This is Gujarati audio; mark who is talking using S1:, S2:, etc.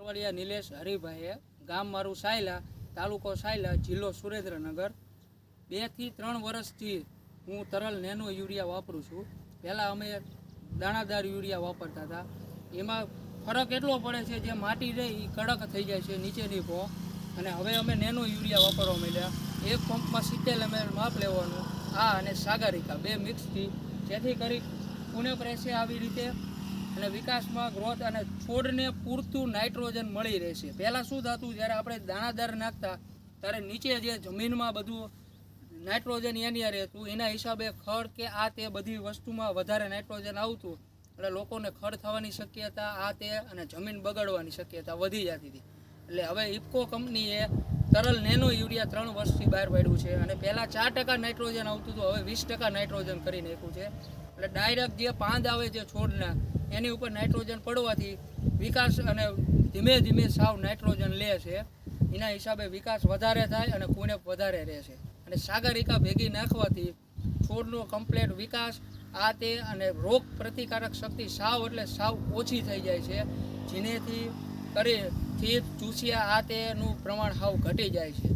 S1: વડિયા નિલેશ હરિભાઈએ, ગામ મારું સાયલા, તાલુકો સાયલા, જિલ્લો સુરેન્દ્રનગર. 2 થી 3 વર્ષથી હું તરલ નેનો યુરિયા વાપરું છું. પહેલાં અમે દાણાદાર યુરિયા વાપરતા હતા. એમાં ફરક એટલો પડે છે, જે માટી રહે એ કડક થઈ જાય છે નીચેની ભો. અને હવે અમે નેનો યુરિયા વાપરવા માંડ્યા. એક પંપમાં 70 ml માપ લેવાનું, આ અને સાગરિકા 2 મિક્સથી, જેથી કરી પુણે પ્રેસે આવી રીતે અને વિકાસમાં ગ્રોથ અને છોડને પૂરતું નાઇટ્રોજન મળી રહેશે. પહેલાં શું થતું, જ્યારે આપણે દાણાદાર નાખતા ત્યારે નીચે જે જમીનમાં બધું નાઇટ્રોજન એની રહેતું, એના હિસાબે ખડ કે આ તે બધી વસ્તુમાં વધારે નાઇટ્રોજન આવતું, એટલે લોકોને ખડ થવાની શક્યતા આ તે અને જમીન બગડવાની શક્યતા વધી જતી હતી. એટલે હવે ઇફકો કંપનીએ તરલ નેનો યુરિયા 3 વર્ષથી બહાર પાડ્યું છે અને પહેલાં 4% નાઇટ્રોજન આવતું હતું, હવે 20% નાઇટ્રોજન કરી નાખ્યું છે. એટલે ડાયરેક્ટ જે પાંદ આવે છે છોડના એની ઉપર નાઇટ્રોજન પડવાથી વિકાસ અને ધીમે ધીમે સાવ નાઇટ્રોજન લે છે. એના હિસાબે વિકાસ વધારે થાય અને કુણેપ વધારે રહેશે. અને સાગરિકા ભેગી નાખવાથી છોડનો કમ્પ્લેટ વિકાસ આ તે અને રોગ પ્રતિકારક શક્તિ સાવ એટલે સાવ ઓછી થઈ જાય છે, જેનેથી કરી ચૂસિયા આ તેનું પ્રમાણ સાવ ઘટી જાય છે.